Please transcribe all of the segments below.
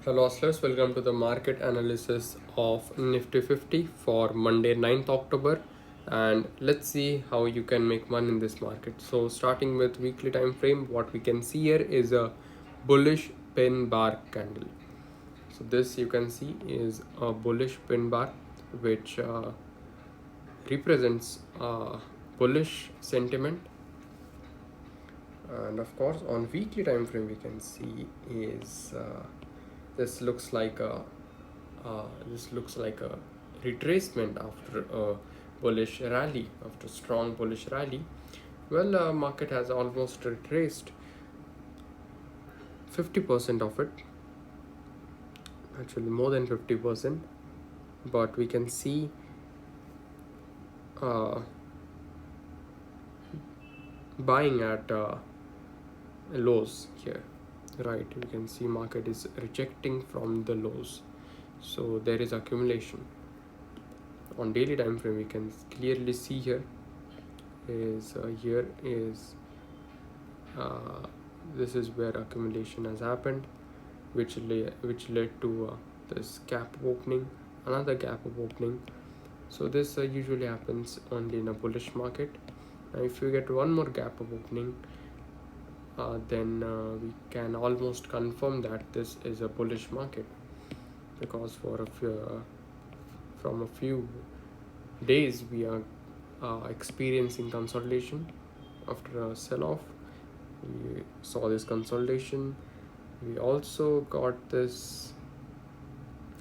Hello hustlers, welcome to the market analysis of Nifty 50 for Monday 9th October, and let's see how you can make money in this market. So starting with weekly time frame, what we can see here is a bullish pin bar candle. So this you can see is a bullish pin bar which represents bullish sentiment, and of course on weekly time frame we can see is this looks like a retracement after a bullish rally, after strong bullish rally. Well, market has almost retraced 50% of it, actually more than 50%, but we can see buying at lows here, right? We can see market is rejecting from the lows, so there is accumulation. On daily time frame we can clearly see here is this is where accumulation has happened, which led to this gap of opening, another gap of opening. So this usually happens only in a bullish market. Now if you get one more gap of opening, then we can almost confirm that this is a bullish market, because for from a few days we are experiencing consolidation after a sell-off. We saw this consolidation, we also got this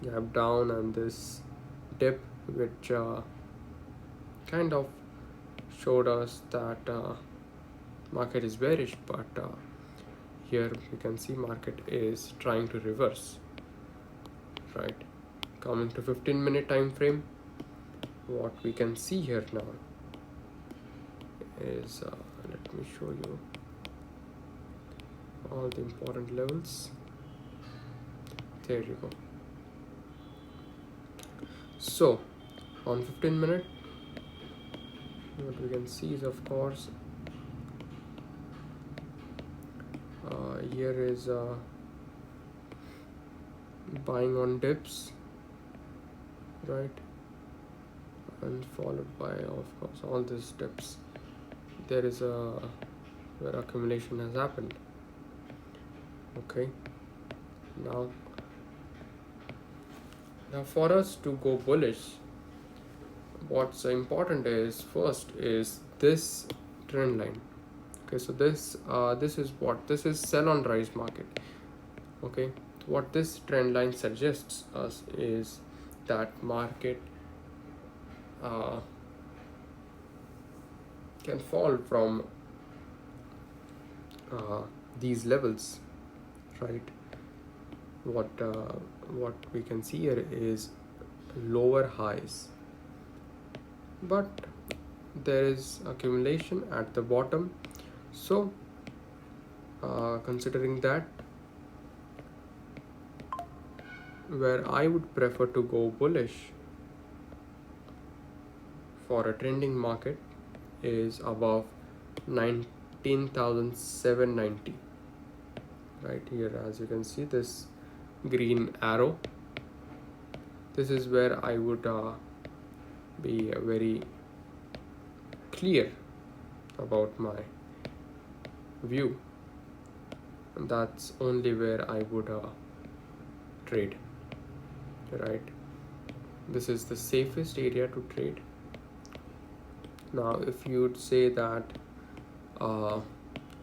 gap down and this dip, which kind of showed us that market is bearish, but here we can see market is trying to reverse, right? Coming to 15-minute time frame, what we can see here now is let me show you all the important levels. There you go. So on 15-minute, what we can see is, of course, here is buying on dips, right, and followed by, of course, all these dips. There is where accumulation has happened. Okay, now for us to go bullish, what's important is first is this trend line. Okay, so this is sell on rise market. Okay, what this trend line suggests us is that market can fall from these levels, right? What we can see here is lower highs, but there is accumulation at the bottom. So considering that, where I would prefer to go bullish for a trending market is above 19,790, right here. As you can see, this green arrow, this is where I would be very clear about my view, and that's only where I would trade, right? This is the safest area to trade. Now if you would say that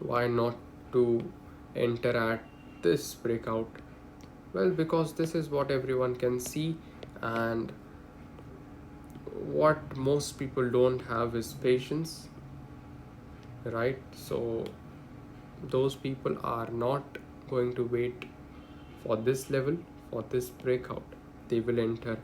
why not to enter at this breakout, well, because this is what everyone can see, and what most people don't have is patience, right? So those people are not going to wait for this level, for this breakout. They will enter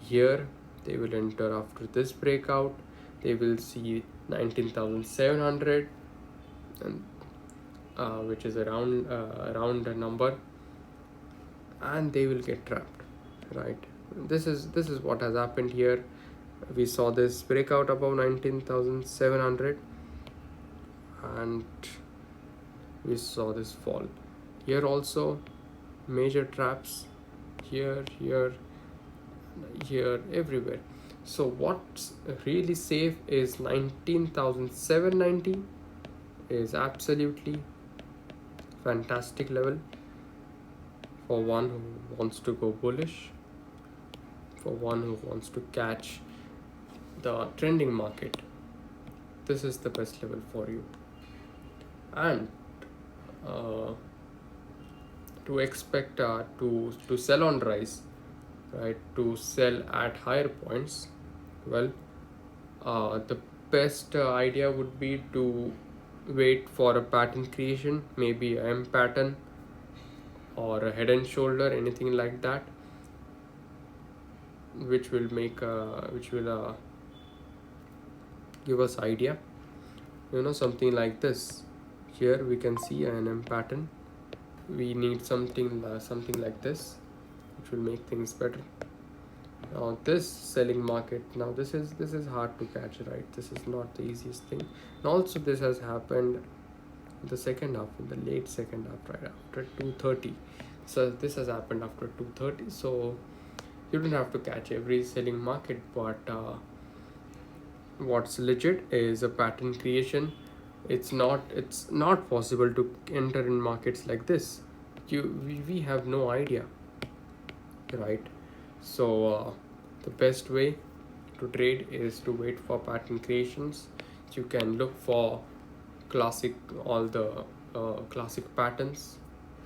here, they will enter after this breakout, they will see 19,700, and which is around a number, and they will get trapped, right? This is what has happened here. We saw this breakout above 19,700, and we saw this fall here also. major traps here, here, everywhere. So what's really safe is 19,790 is absolutely fantastic level for one who wants to go bullish, for one who wants to catch the trending market. This is the best level for you. And to expect to sell on rise, right, to sell at higher points, well, the best idea would be to wait for a pattern creation, maybe a M pattern or a head and shoulder, anything like that, which will give us idea, something like this. Here we can see an M pattern. We need something like this, which will make things better. Now this selling market, now this is hard to catch, right? This is not the easiest thing. And also this has happened in the second half, in the late second half, right after 2:30. So this has happened after 2:30. So you don't have to catch every selling market, but what's legit is a pattern creation. It's not possible to enter in markets like this. We have no idea, right? So the best way to trade is to wait for pattern creations. You can look for all the classic patterns,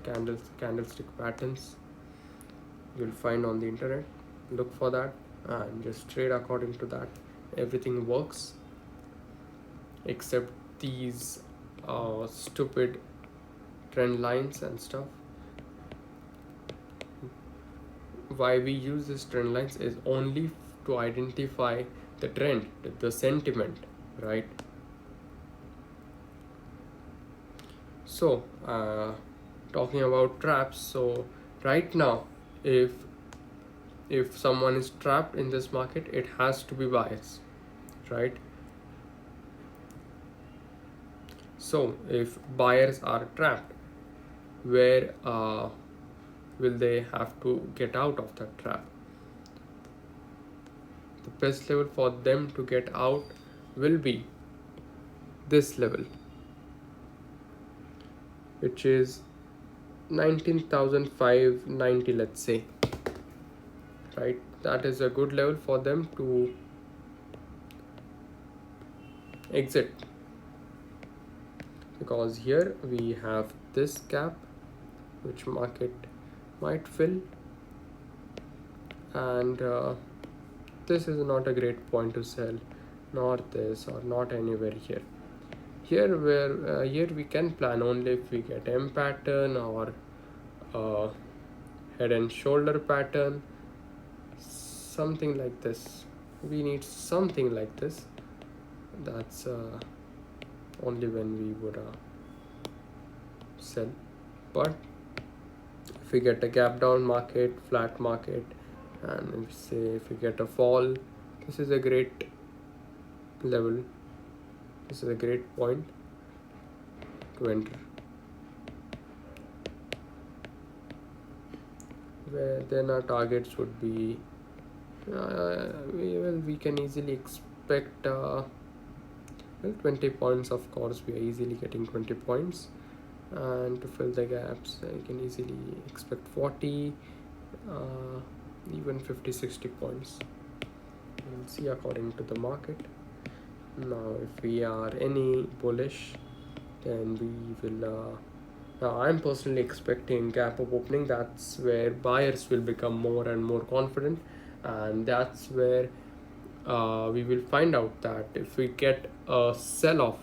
candlestick patterns you'll find on the internet. Look for that and just trade according to that. Everything works except these stupid trend lines and stuff. Why we use these trend lines is only to identify the trend, the sentiment, right? So talking about traps, so right now if someone is trapped in this market, it has to be buyers, right? So if buyers are trapped, where will they have to get out of that trap? The best level for them to get out will be this level, which is 19,590, let's say, right? That is a good level for them to exit, because here we have this gap which market might fill, and this is not a great point to sell, not this or not anywhere here. Here we can plan only if we get M pattern or head and shoulder pattern, something like this. We need something like this. That's only when we would sell. But if we get a gap down market, flat market, and if we get a fall, this is a great level. This is a great point to enter, where then our targets would be we can easily expect 20 points. Of course, we are easily getting 20 points, and to fill the gaps you can easily expect 40, even 50-60 points. We'll see according to the market. Now if we are any bullish, then we will now I'm personally expecting gap up opening. That's where buyers will become more and more confident, and that's where we will find out that if we get a sell-off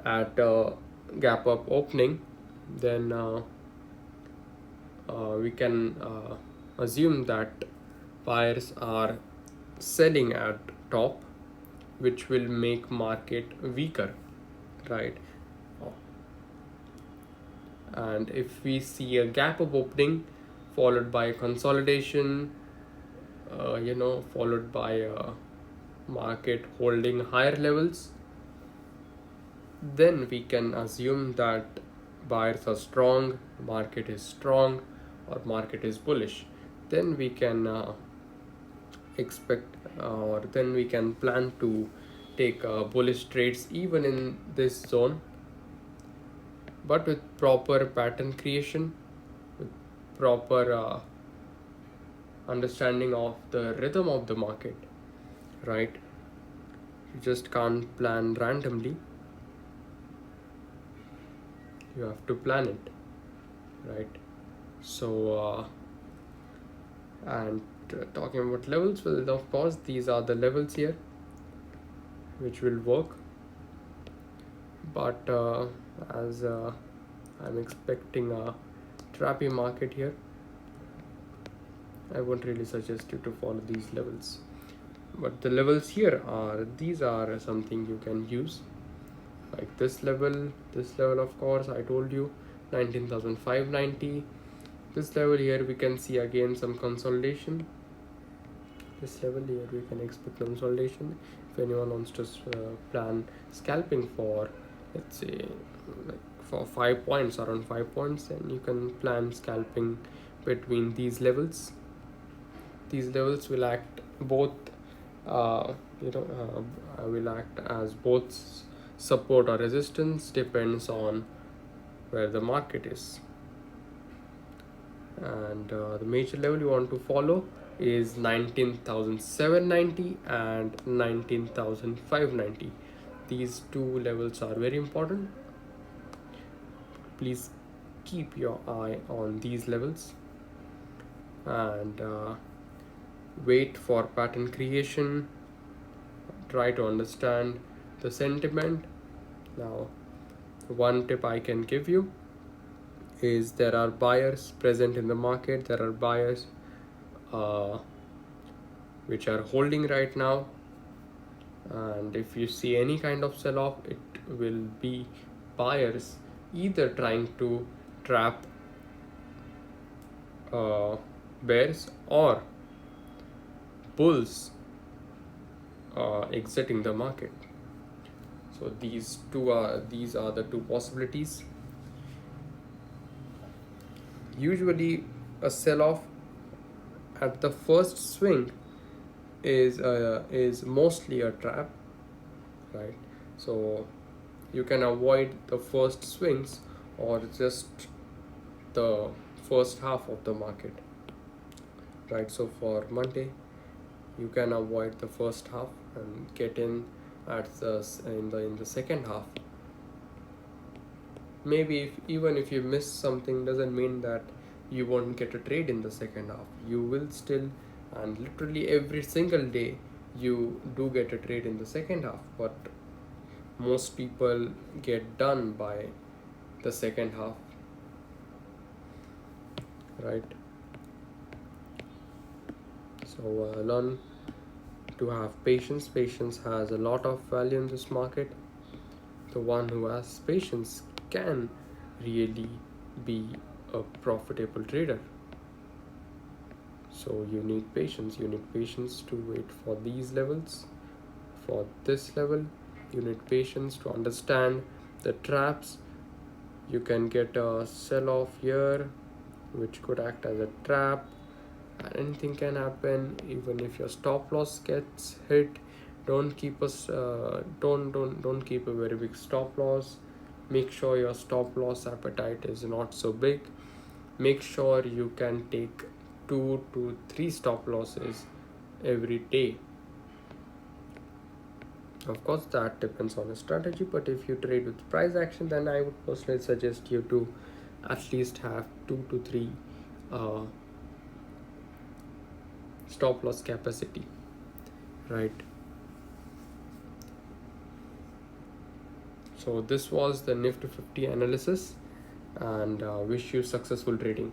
at gap up opening, then we can assume that buyers are selling at top, which will make market weaker, right? And if we see a gap up opening followed by consolidation, followed by a market holding higher levels, then we can assume that buyers are strong, market is strong, or market is bullish, then we can expect or then we can plan to take bullish trades even in this zone, but with proper pattern creation, with proper understanding of the rhythm of the market, right? You just can't plan randomly, you have to plan it, right? So and talking about levels, well, of course these are the levels here which will work, but as I'm expecting a trappy market here, I won't really suggest you to follow these levels. But the levels here are, these are something you can use, like this level of course I told you, 19,590. This level here we can see again some consolidation. This level here we can expect consolidation. If anyone wants to plan scalping for, let's say, like for 5 points, around 5 points, then you can plan scalping between these levels. These levels will act both will act as both support or resistance, depends on where the market is. And the major level you want to follow is 19,790 and 19,590. These two levels are very important. Please keep your eye on these levels and wait for pattern creation. Try to understand the sentiment. Now, one tip I can give you is there are buyers present in the market. There are buyers which are holding right now, and if you see any kind of sell-off, it will be buyers either trying to trap bears or bulls exiting the market. So these are the two possibilities. Usually a sell-off at the first swing is mostly a trap, right? So you can avoid the first swings or just the first half of the market, right? So for Monday you can avoid the first half and get in in the second half. Maybe even if you miss something, doesn't mean that you won't get a trade in the second half. You will still, and literally every single day you do get a trade in the second half, but most people get done by the second half, right? So learn to have patience. Patience has a lot of value in this market. The one who has patience can really be a profitable trader. So you need patience. You need patience to wait for these levels. For this level, you need patience to understand the traps. You can get a sell-off here, which could act as a trap. Anything can happen. Even if your stop loss gets hit, don't keep don't keep a very big stop loss. Make sure your stop loss appetite is not so big. Make sure you can take 2 to 3 stop losses every day. Of course that depends on the strategy, but if you trade with price action, then I would personally suggest you to at least have 2 to 3 stop loss capacity, right? So this was the Nifty 50 analysis, and wish you successful trading.